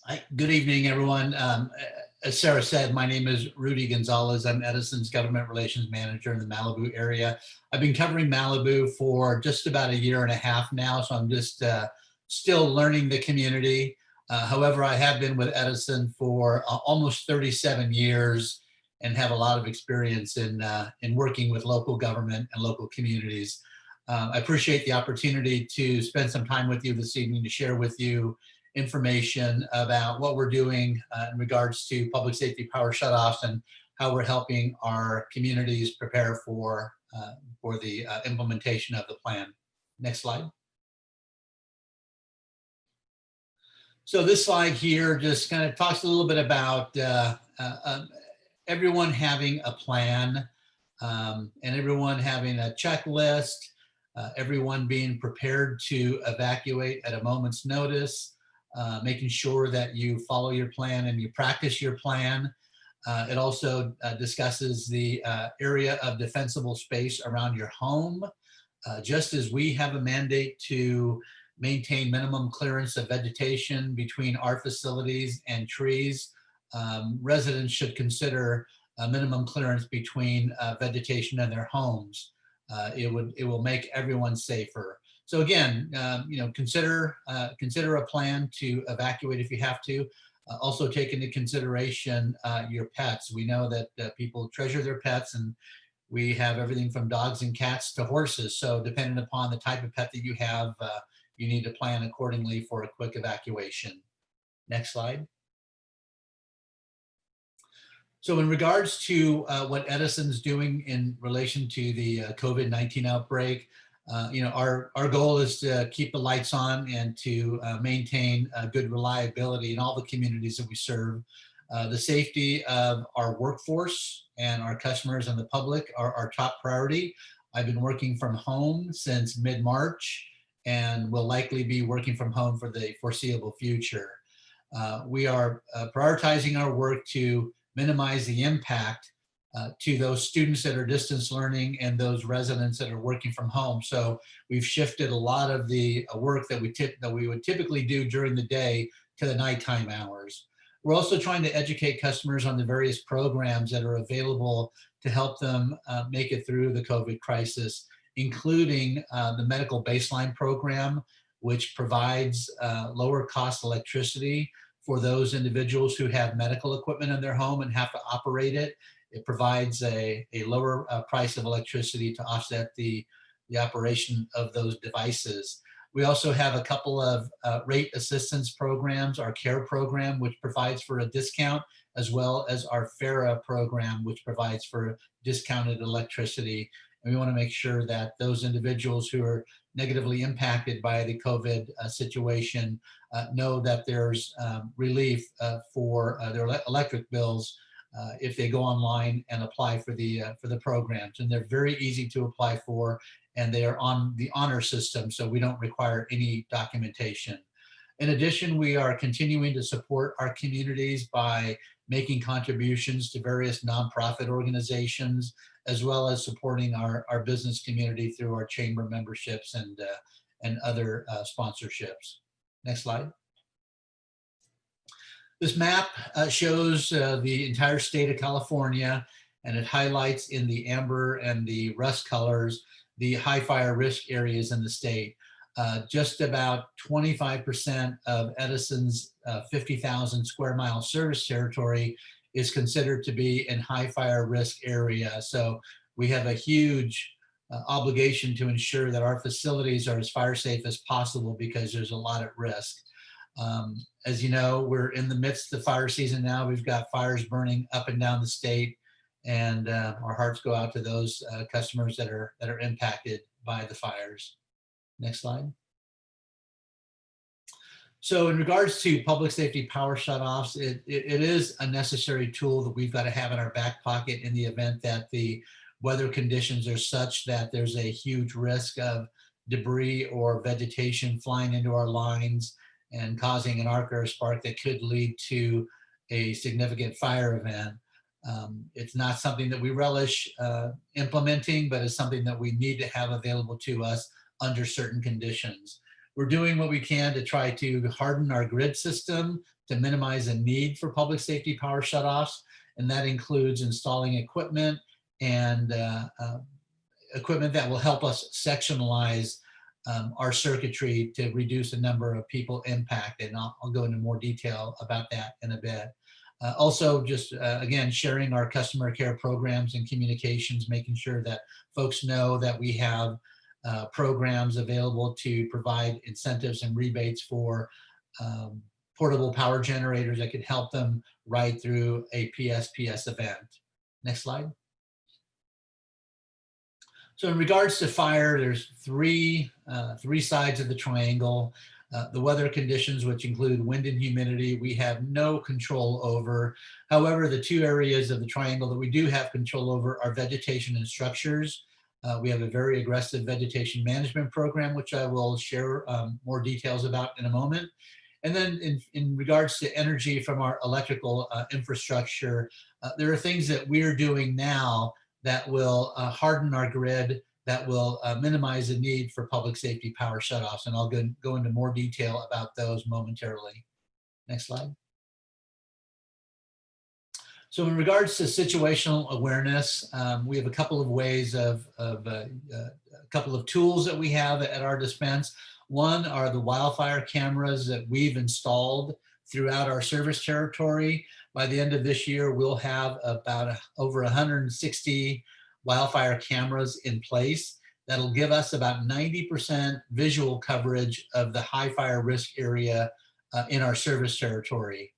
Hi, good evening, everyone. As Sarah said, my name is Rudy Gonzalez. I'm Edison's Government Relations Manager in the Malibu area. I've been covering Malibu for just about a year and a half now, so I'm just still learning the community. However, I have been with Edison for almost 37 years and have a lot of experience in working with local government and local communities. I appreciate the opportunity to spend some time with you this evening to share with you information about what we're doing in regards to public safety power shutoffs and how we're helping our communities prepare for the implementation of the plan. Next slide. So this slide here just kind of talks a little bit about everyone having a plan and everyone having a checklist, everyone being prepared to evacuate at a moment's notice, making sure that you follow your plan and you practice your plan. It also discusses the area of defensible space around your home. Just as we have a mandate to maintain minimum clearance of vegetation between our facilities and trees, residents should consider a minimum clearance between vegetation and their homes. It will make everyone safer. So again, consider a plan to evacuate if you have to. Also take into consideration your pets. We know that people treasure their pets, and we have everything from dogs and cats to horses. So depending upon the type of pet that you have, you need to plan accordingly for a quick evacuation. Next slide. So in regards to what Edison's doing in relation to the COVID-19 outbreak, our goal is to keep the lights on and to maintain good reliability in all the communities that we serve. The safety of our workforce and our customers and the public are our top priority. I've been working from home since mid-March and will likely be working from home for the foreseeable future. We are prioritizing our work to minimize the impact to those students that are distance learning and those residents that are working from home. So we've shifted a lot of the work that we would typically do during the day to the nighttime hours. We're also trying to educate customers on the various programs that are available to help them make it through the COVID crisis, including the medical baseline program, which provides lower cost electricity for those individuals who have medical equipment in their home and have to operate it. It provides a lower price of electricity to offset the operation of those devices. We also have a couple of rate assistance programs, our CARE program, which provides for a discount, as well as our FARA program, which provides for discounted electricity. And we want to make sure that those individuals who are negatively impacted by the COVID situation know that there's relief for their electric bills if they go online and apply for the programs. And they're very easy to apply for, and they are on the honor system, so we don't require any documentation. In addition, we are continuing to support our communities by making contributions to various nonprofit organizations, as well as supporting our business community through our chamber memberships and other sponsorships. Next slide. This map shows the entire state of California, and it highlights in the amber and the rust colors the high fire risk areas in the state. Just about 25% of Edison's 50,000 square mile service territory is considered to be in high fire risk area. So we have a huge obligation to ensure that our facilities are as fire safe as possible because there's a lot at risk. As you know, we're in the midst of fire season now. We've got fires burning up and down the state, and our hearts go out to those customers that are impacted by the fires. Next slide. So in regards to public safety power shutoffs, it is a necessary tool that we've got to have in our back pocket in the event that the weather conditions are such that there's a huge risk of debris or vegetation flying into our lines and causing an arc or a spark that could lead to a significant fire event. It's not something that we relish implementing, but it's something that we need to have available to us under certain conditions. We're doing what we can to try to harden our grid system to minimize the need for public safety power shutoffs. And that includes installing equipment and equipment that will help us sectionalize our circuitry to reduce the number of people impacted. And I'll go into more detail about that in a bit. Also, just again, sharing our customer care programs and communications, making sure that folks know that we have programs available to provide incentives and rebates for portable power generators that could help them ride through a PSPS event. Next slide. So in regards to fire, there's three sides of the triangle. The weather conditions, which include wind and humidity, we have no control over. However, the two areas of the triangle that we do have control over are vegetation and structures. We have a very aggressive vegetation management program, which I will share more details about in a moment. And then in regards to energy from our electrical infrastructure, there are things that we're doing now that will harden our grid, that will minimize the need for public safety power shutoffs. And I'll go into more detail about those momentarily. Next slide. So in regards to situational awareness, we have a couple of ways a couple of tools that we have at our dispense. One are the wildfire cameras that we've installed throughout our service territory. By the end of this year, we'll have about over 160 wildfire cameras in place. That'll give us about 90% visual coverage of the high fire risk area in our service territory.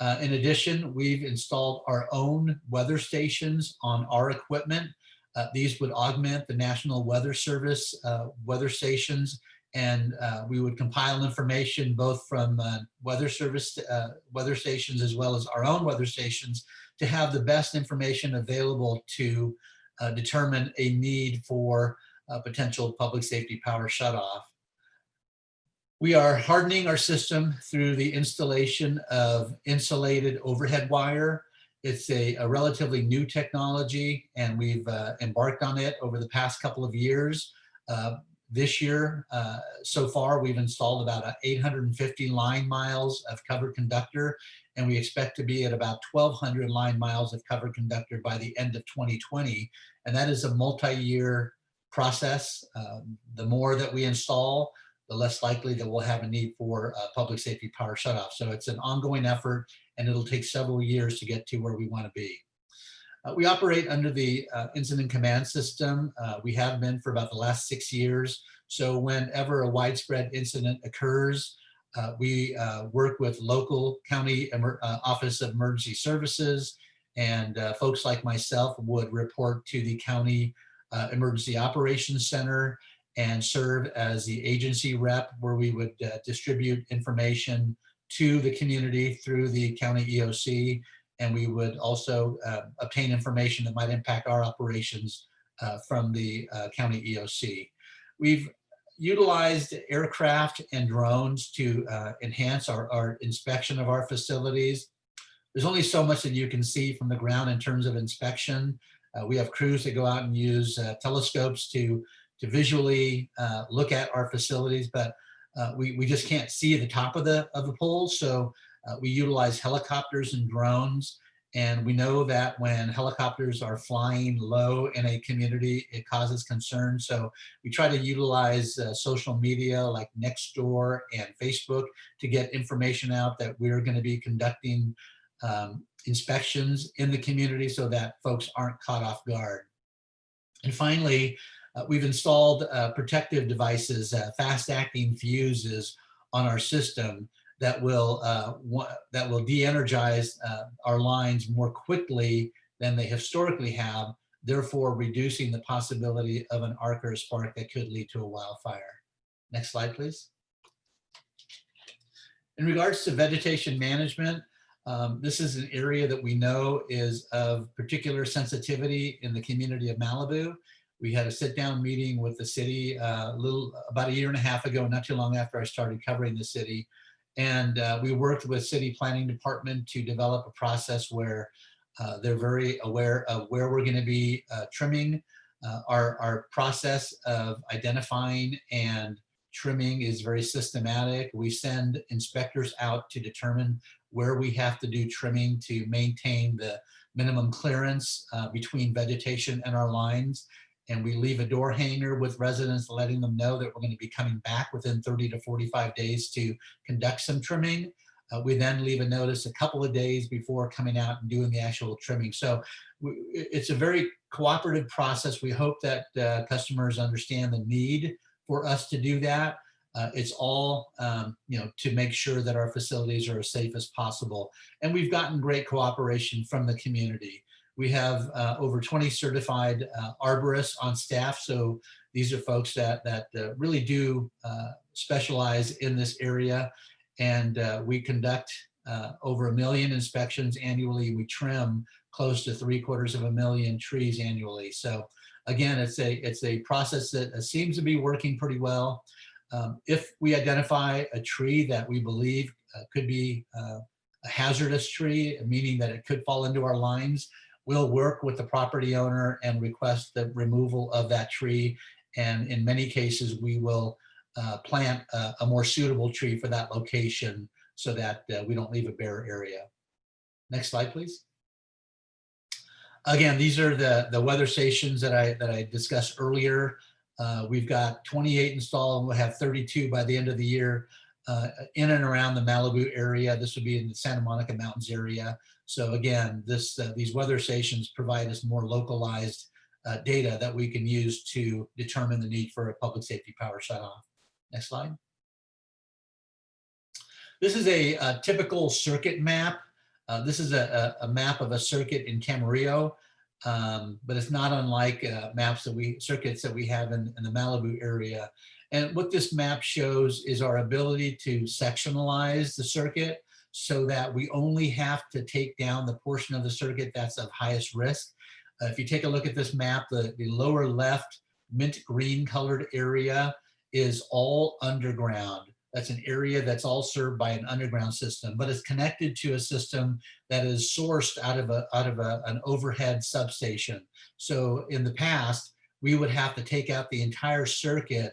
In addition, we've installed our own weather stations on our equipment. These would augment the National Weather Service weather stations, and we would compile information both from weather service weather stations as well as our own weather stations to have the best information available to determine a need for potential public safety power shutoff. We are hardening our system through the installation of insulated overhead wire. It's a relatively new technology, and we've embarked on it over the past couple of years. This year, so far, we've installed about 850 line miles of covered conductor, and we expect to be at about 1,200 line miles of covered conductor by the end of 2020. And that is a multi-year process. The more that we install, the less likely that we'll have a need for public safety power shutoff. So it's an ongoing effort, and it'll take several years to get to where we want to be. We operate under the incident command system. We have been for about the last 6 years. So whenever a widespread incident occurs, we work with local county Office of Emergency Services, and folks like myself would report to the county Emergency Operations Center and serve as the agency rep, where we would distribute information to the community through the county EOC. And we would also obtain information that might impact our operations from the county EOC. We've utilized aircraft and drones to enhance our inspection of our facilities. There's only so much that you can see from the ground in terms of inspection. We have crews that go out and use telescopes to visually look at our facilities, but we just can't see the top of the pole. So we utilize helicopters and drones, and we know that when helicopters are flying low in a community, it causes concern. So we try to utilize social media like Nextdoor and Facebook to get information out that we're going to be conducting inspections in the community so that folks aren't caught off guard. And finally, we've installed protective devices, fast-acting fuses on our system that will de-energize our lines more quickly than they historically have, therefore reducing the possibility of an arc or a spark that could lead to a wildfire. Next slide, please. In regards to vegetation management, this is an area that we know is of particular sensitivity in the community of Malibu. We had a sit-down meeting with the city about a year and a half ago, not too long after I started covering the city. And we worked with city planning department to develop a process where they're very aware of where we're going to be trimming. Our process of identifying and trimming is very systematic. We send inspectors out to determine where we have to do trimming to maintain the minimum clearance between vegetation and our lines. And we leave a door hanger with residents, letting them know that we're going to be coming back within 30 to 45 days to conduct some trimming. We then leave a notice a couple of days before coming out and doing the actual trimming. So it's a very cooperative process. We hope that customers understand the need for us to do that. It's all to make sure that our facilities are as safe as possible. And we've gotten great cooperation from the community. We have over 20 certified arborists on staff. So these are folks that really do specialize in this area. And we conduct over 1 million inspections annually. We trim close to 750,000 trees annually. So again, it's a process that seems to be working pretty well. If we identify a tree that we believe could be a hazardous tree, meaning that it could fall into our lines, we'll work with the property owner and request the removal of that tree. And in many cases, we will plant a more suitable tree for that location so that we don't leave a bare area. Next slide, please. Again, these are the weather stations that I discussed earlier. We've got 28 installed, and we'll have 32 by the end of the year in and around the Malibu area. This would be in the Santa Monica Mountains area. So again, these weather stations provide us more localized data that we can use to determine the need for a public safety power shutoff. Next slide. This is a typical circuit map. This is a map of a circuit in Camarillo, but it's not unlike circuits that we have in the Malibu area. And what this map shows is our ability to sectionalize the circuit so that we only have to take down the portion of the circuit that's of highest risk. If you take a look at this map, the lower left mint green colored area is all underground. That's an area that's all served by an underground system, but it's connected to a system that is sourced out of an overhead substation. So in the past, we would have to take out the entire circuit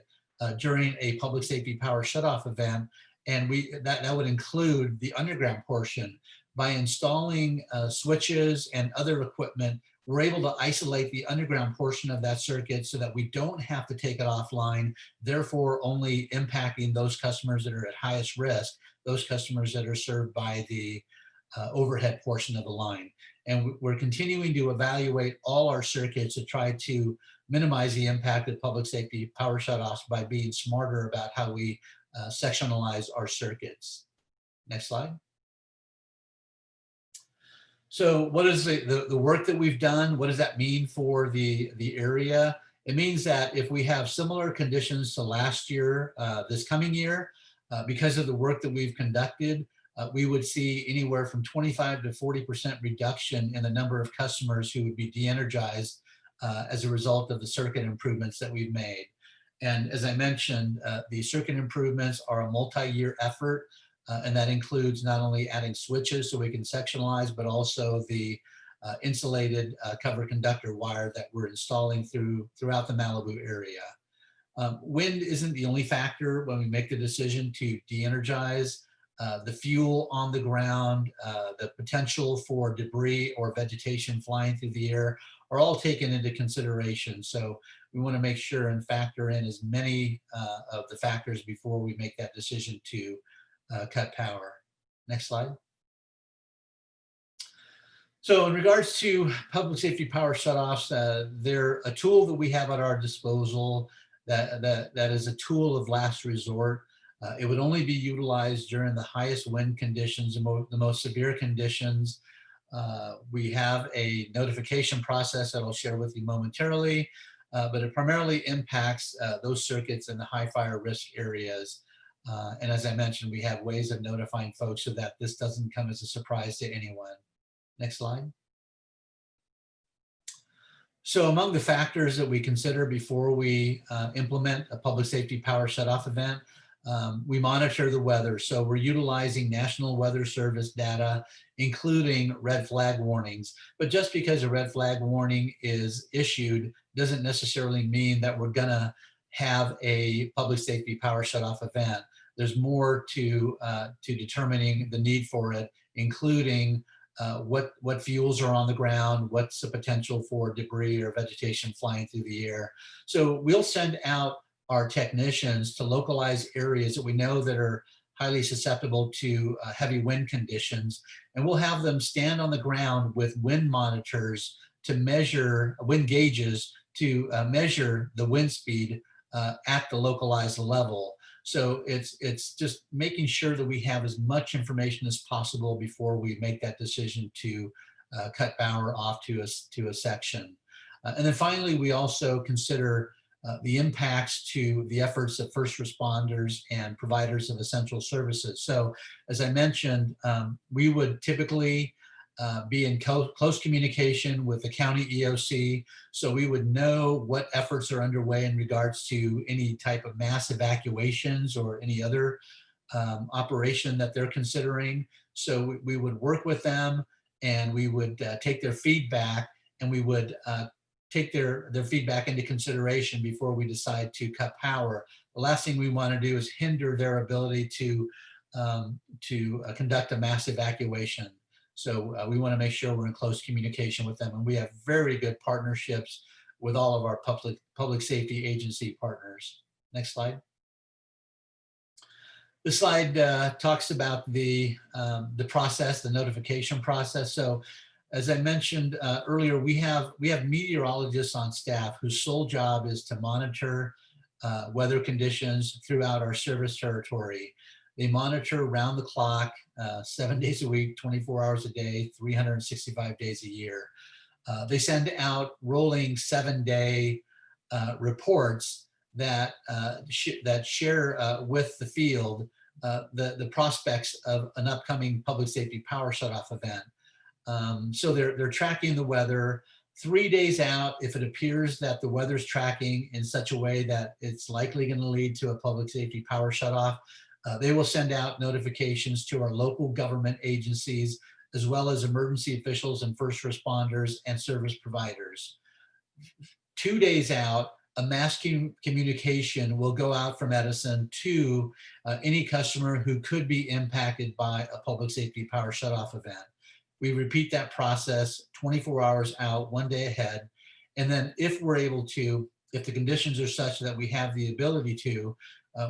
during a public safety power shutoff event, and that would include the underground portion. By installing switches and other equipment, we're able to isolate the underground portion of that circuit so that we don't have to take it offline, therefore only impacting those customers that are at highest risk, those customers that are served by the overhead portion of the line. And we're continuing to evaluate all our circuits to try to minimize the impact of public safety power shutoffs by being smarter about how we sectionalize our circuits. Next slide. So what is the work that we've done? What does that mean for the area? It means that if we have similar conditions to last year, this coming year, because of the work that we've conducted, we would see anywhere from 25 to 40% reduction in the number of customers who would be de-energized as a result of the circuit improvements that we've made. And as I mentioned, the circuit improvements are a multi-year effort. And that includes not only adding switches so we can sectionalize, but also the insulated cover conductor wire that we're installing throughout the Malibu area. Wind isn't the only factor when we make the decision to de-energize. The fuel on the ground, the potential for debris or vegetation flying through the air are all taken into consideration. So we want to make sure and factor in as many of the factors before we make that decision to cut power. Next slide. So in regards to public safety power shutoffs, they're a tool that we have at our disposal that is a tool of last resort. It would only be utilized during the highest wind conditions, the most severe conditions. We have a notification process that I'll share with you momentarily, but it primarily impacts those circuits in the high fire risk areas. And as I mentioned, we have ways of notifying folks so that this doesn't come as a surprise to anyone. Next slide. So among the factors that we consider before we implement a public safety power shutoff event, we monitor the weather. So we're utilizing National Weather Service data, including red flag warnings. But just because a red flag warning is issued doesn't necessarily mean that we're gonna have a public safety power shutoff event. There's more to determining the need for it, including what fuels are on the ground, what's the potential for debris or vegetation flying through the air. So we'll send out our technicians to localize areas that we know that are highly susceptible to heavy wind conditions, and we'll have them stand on the ground with wind monitors to measure wind gauges to measure the wind speed at the localized level. So it's just making sure that we have as much information as possible before we make that decision to cut power off to a section. And then finally, we also consider the impacts to the efforts of first responders and providers of essential services. So as I mentioned, we would typically be in close communication with the county EOC, so we would know what efforts are underway in regards to any type of mass evacuations or any other operation that they're considering. So we would work with them, and we would take their feedback, and we would take their feedback into consideration before we decide to cut power. The last thing we want to do is hinder their ability to conduct a mass evacuation. So we want to make sure we're in close communication with them, and we have very good partnerships with all of our public safety agency partners. Next slide. This slide talks about the process, the notification process. So as I mentioned earlier, we have meteorologists on staff whose sole job is to monitor weather conditions throughout our service territory. They monitor around the clock, 7 days a week, 24 hours a day, 365 days a year. They send out rolling 7-day reports that share with the field the prospects of an upcoming public safety power shutoff event. So they're tracking the weather 3 days out. If it appears that the weather's tracking in such a way that it's likely going to lead to a public safety power shutoff, they will send out notifications to our local government agencies, as well as emergency officials and first responders and service providers. 2 days out, a mass communication will go out from Edison to any customer who could be impacted by a public safety power shutoff event. We repeat that process 24 hours out, 1 day ahead. And then if we're able to, if the conditions are such that we have the ability to,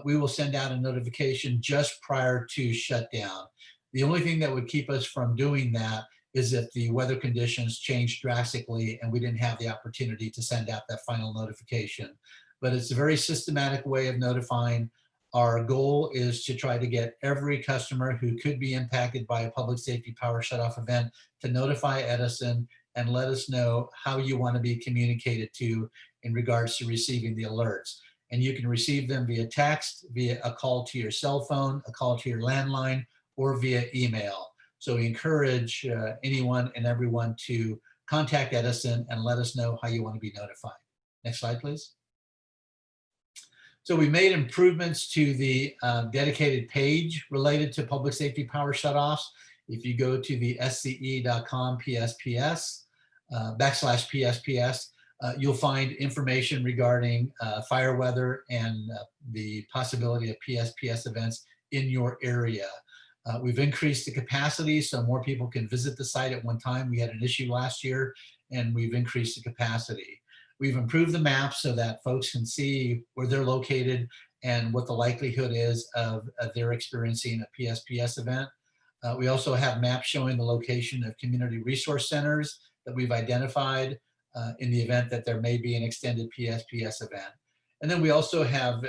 we will send out a notification just prior to shutdown. The only thing that would keep us from doing that is if the weather conditions changed drastically and we didn't have the opportunity to send out that final notification. But it's a very systematic way of notifying. Our goal is to try to get every customer who could be impacted by a public safety power shutoff event to notify Edison and let us know how you want to be communicated to in regards to receiving the alerts. And you can receive them via text, via a call to your cell phone, a call to your landline, or via email. So we encourage anyone and everyone to contact Edison and let us know how you want to be notified. Next slide, please. So we made improvements to the dedicated page related to public safety power shutoffs. If you go to the sce.com PSPS, /PSPS, you'll find information regarding fire weather and the possibility of PSPS events in your area. We've increased the capacity so more people can visit the site at one time. We had an issue last year, and we've increased the capacity. We've improved the map so that folks can see where they're located and what the likelihood is of their experiencing a PSPS event. We also have maps showing the location of community resource centers that we've identified in the event that there may be an extended PSPS event. And then we also have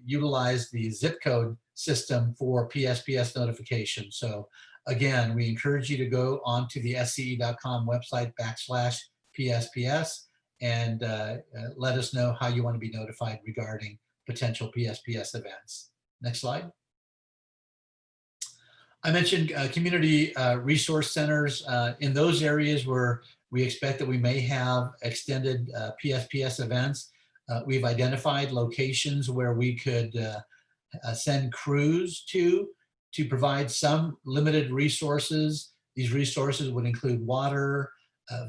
utilized the zip code system for PSPS notification. So again, we encourage you to go onto the sce.com website /PSPS and let us know how you want to be notified regarding potential PSPS events. Next slide. I mentioned community resource centers. In those areas where we expect that we may have extended PSPS events, we've identified locations where we could send crews to provide some limited resources. These resources would include water,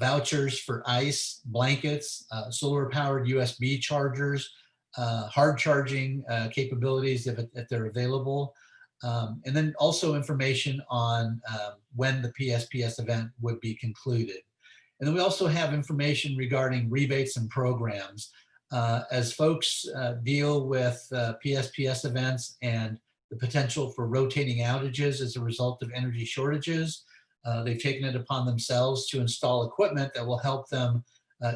vouchers for ice, blankets, solar-powered USB chargers, hard charging capabilities if they're available, and then also information on when the PSPS event would be concluded. And then we also have information regarding rebates and programs. As folks deal with PSPS events and the potential for rotating outages as a result of energy shortages, they've taken it upon themselves to install equipment that will help them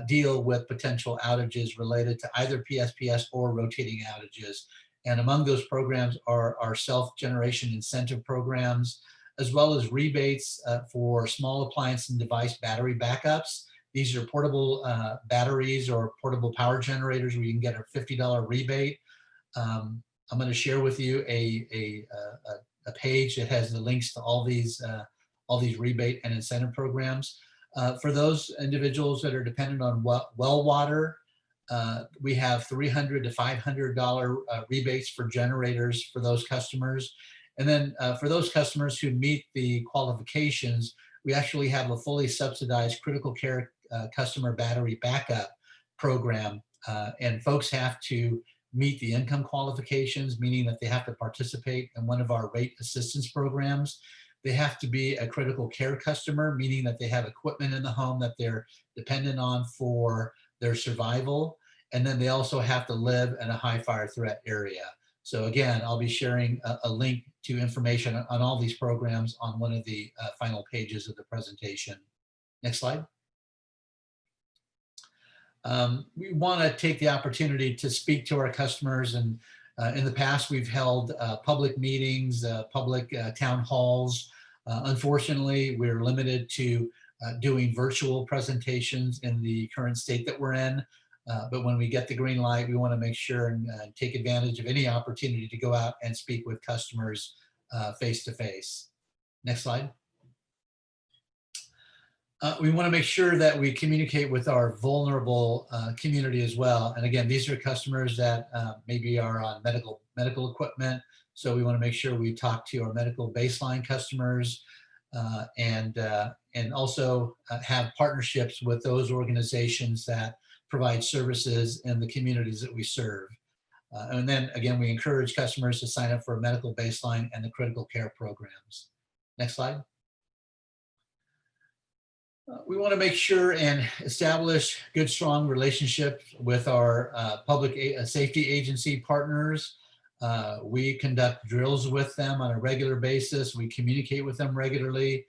deal with potential outages related to either PSPS or rotating outages. And among those programs are our self-generation incentive programs, as well as rebates for small appliance and device battery backups. These are portable batteries or portable power generators where you can get a $50 rebate. I'm going to share with you a page that has the links to all these rebate and incentive programs. For those individuals that are dependent on well water, we have $300 to $500 rebates for generators for those customers. And then for those customers who meet the qualifications, we actually have a fully subsidized critical care customer battery backup program. And folks have to meet the income qualifications, meaning that they have to participate in one of our rate assistance programs. They have to be a critical care customer, meaning that they have equipment in the home that they're dependent on for their survival. And then they also have to live in a high fire threat area. So again, I'll be sharing a link to information on all these programs on one of the final pages of the presentation. Next slide. We want to take the opportunity to speak to our customers, and in the past we've held public meetings, public town halls. Unfortunately, we're limited to doing virtual presentations in the current state that we're in. But when we get the green light, we want to make sure and take advantage of any opportunity to go out and speak with customers face to face. Next slide. We want to make sure that we communicate with our vulnerable community as well. And again, these are customers that maybe are on medical equipment. So we want to make sure we talk to our medical baseline customers and also have partnerships with those organizations that provide services in the communities that we serve. And then again, we encourage customers to sign up for a medical baseline and the critical care programs. Next slide. We want to make sure and establish good, strong relationships with our public safety agency partners. We conduct drills with them on a regular basis. We communicate with them regularly.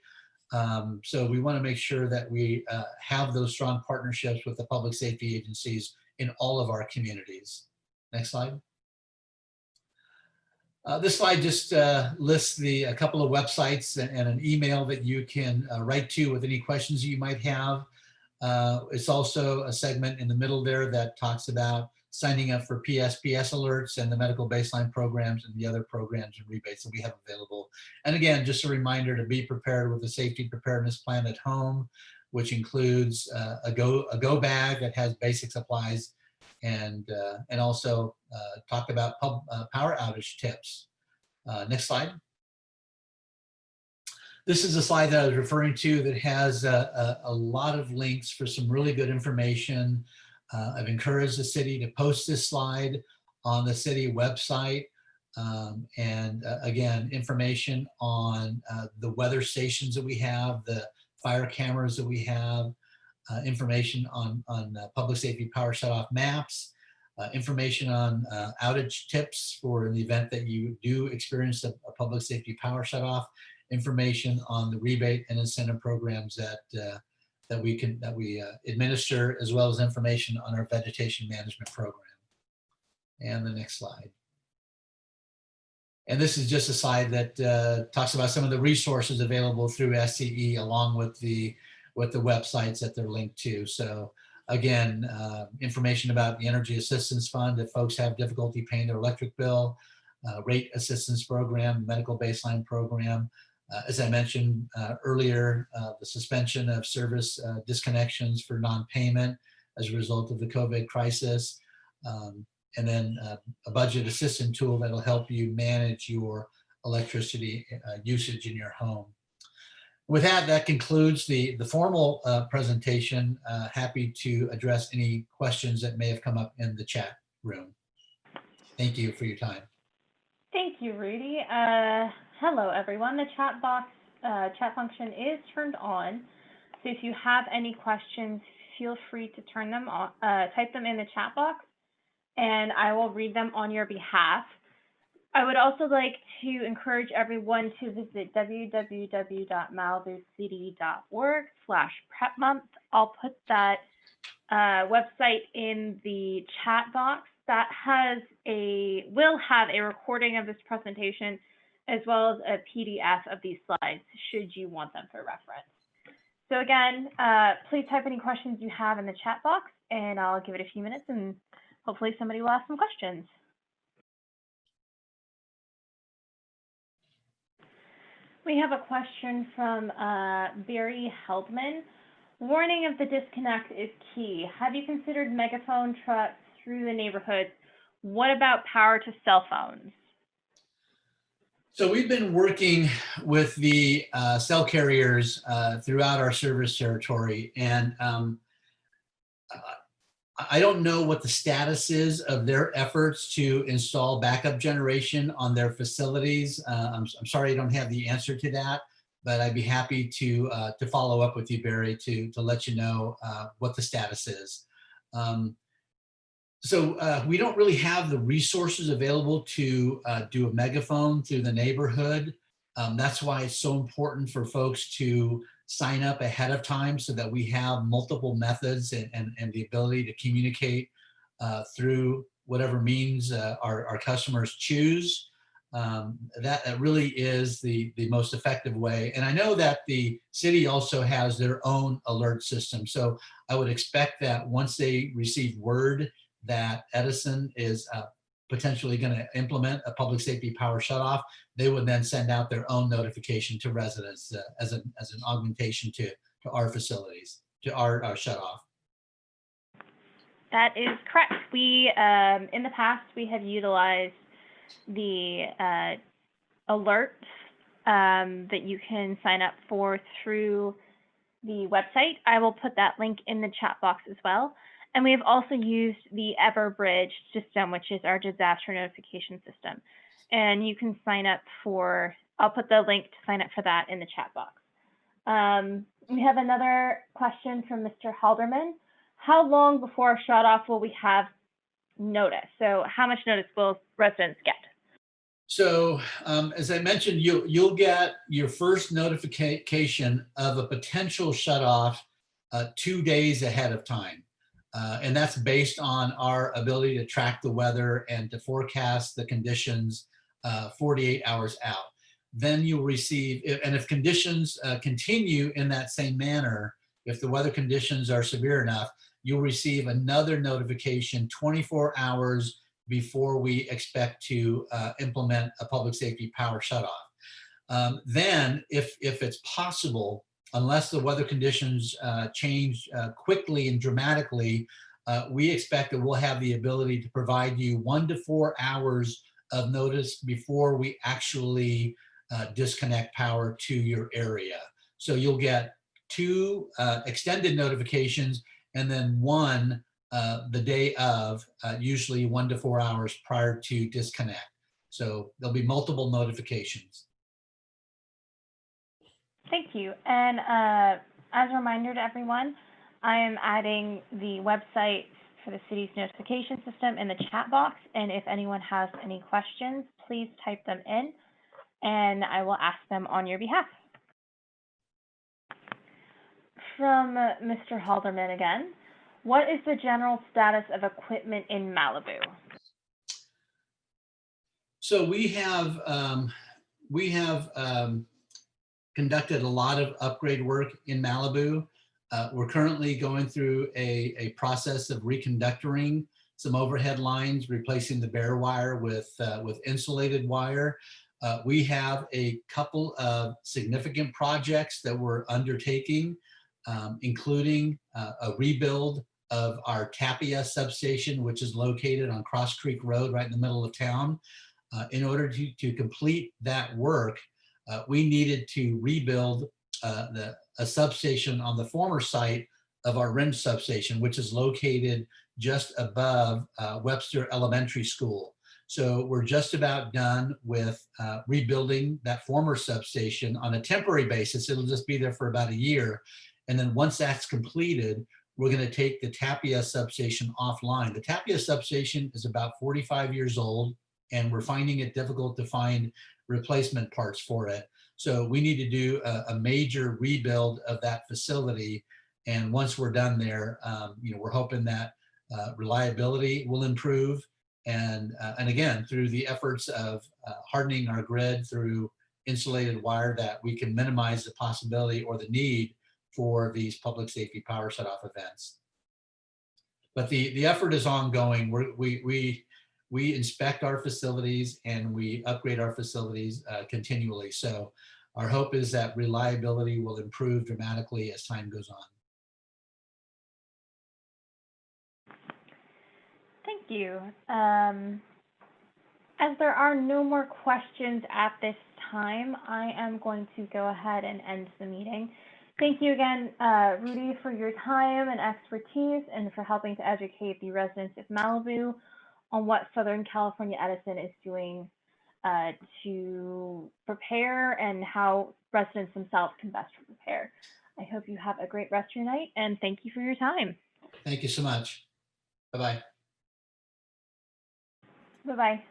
So we want to make sure that we have those strong partnerships with the public safety agencies in all of our communities. Next slide. This slide just lists a couple of websites and an email that you can write to with any questions you might have. It's also a segment in the middle there that talks about signing up for PSPS alerts and the medical baseline programs and the other programs and rebates that we have available. And again, just a reminder to be prepared with a safety preparedness plan at home, which includes a go bag that has basic supplies, and also talk about power outage tips. Next slide. This is a slide that I was referring to that has a lot of links for some really good information. I've encouraged the city to post this slide on the city website. Again, information on the weather stations that we have, the fire cameras that we have, information on public safety power shutoff maps, information on outage tips for the event that you do experience a public safety power shutoff, information on the rebate and incentive programs that we administer, as well as information on our vegetation management program. And the next slide. And this is just a slide that talks about some of the resources available through SCE, along with the websites that they're linked to. So again, information about the Energy Assistance Fund if folks have difficulty paying their electric bill, rate assistance program, medical baseline program. As I mentioned earlier, the suspension of service disconnections for non-payment as a result of the COVID crisis. And then a budget assistance tool that'll help you manage your electricity usage in your home. With that, that concludes the formal presentation. Happy to address any questions that may have come up in the chat room. Thank you for your time. Thank you, Rudy. Hello, everyone. The chat function is turned on. So if you have any questions, feel free to turn them on, type them in the chat box, and I will read them on your behalf. I would also like to encourage everyone to visit www.malibuscity.org/prep-month. I'll put that website in the chat box. That will have a recording of this presentation as well as a PDF of these slides should you want them for reference. So again, please type any questions you have in the chat box, and I'll give it a few minutes and hopefully somebody will ask some questions. We have a question from Barry Heldman. Warning of the disconnect is key. Have you considered megaphone trucks through the neighborhoods? What about power to cell phones? So we've been working with the cell carriers throughout our service territory, and I don't know what the status is of their efforts to install backup generation on their facilities. I'm sorry I don't have the answer to that, but I'd be happy to follow up with you, Barry, to let you know what the status is. So we don't really have the resources available to do a megaphone through the neighborhood. That's why it's so important for folks to sign up ahead of time so that we have multiple methods and the ability to communicate through whatever means our customers choose. That really is the most effective way. And I know that the city also has their own alert system. So I would expect that once they receive word that Edison is potentially going to implement a public safety power shutoff, they would then send out their own notification to residents as an augmentation to our facilities, to our shutoff. That is correct. We, in the past, we have utilized the alerts that you can sign up for through the website. I will put that link in the chat box as well. And we have also used the Everbridge system, which is our disaster notification system. And you can sign up for, I'll put the link to sign up for that in the chat box. We have another question from Mr. Halderman. How long before a shut off will we have notice? So how much notice will residents get? So as I mentioned, you'll get your first notification of a potential shut off 2 days ahead of time. And that's based on our ability to track the weather and to forecast the conditions 48 hours out. Then you'll receive, and if conditions continue in that same manner, if the weather conditions are severe enough, you'll receive another notification 24 hours before we expect to implement a public safety power shutoff. Then, if it's possible, unless the weather conditions change quickly and dramatically, we expect that we'll have the ability to provide you 1 to 4 hours of notice before we actually disconnect power to your area. So you'll get 2 extended notifications and then 1 the day of, usually 1 to 4 hours prior to disconnect. So there'll be multiple notifications. Thank you. And as a reminder to everyone, I am adding the website for the city's notification system in the chat box. And if anyone has any questions, please type them in and I will ask them on your behalf. From Mr. Halderman again, what is the general status of equipment in Malibu? So we have conducted a lot of upgrade work in Malibu. We're currently going through a process of reconductoring some overhead lines, replacing the bare wire with insulated wire. We have a couple of significant projects that we're undertaking, including a rebuild of our Tapia substation, which is located on Cross Creek Road right in the middle of town. In order to complete that work, we needed to rebuild a substation on the former site of our Ringe substation, which is located just above Webster Elementary School. So we're just about done with rebuilding that former substation on a temporary basis. It'll just be there for about a year. And then once that's completed, we're going to take the Tapia substation offline. The Tapia substation is about 45 years old, and we're finding it difficult to find replacement parts for it. So we need to do a major rebuild of that facility. And once we're done there, we're hoping that reliability will improve. And again, through the efforts of hardening our grid through insulated wire, that we can minimize the possibility or the need for these public safety power shutoff events. But the effort is ongoing. We inspect our facilities and we upgrade our facilities continually. So our hope is that reliability will improve dramatically as time goes on. Thank you. As there are no more questions at this time, I am going to go ahead and end the meeting. Thank you again, Rudy, for your time and expertise and for helping to educate the residents of Malibu on what Southern California Edison is doing to prepare and how residents themselves can best prepare. I hope you have a great rest of your night, and thank you for your time. Thank you so much. Bye-bye. Bye-bye.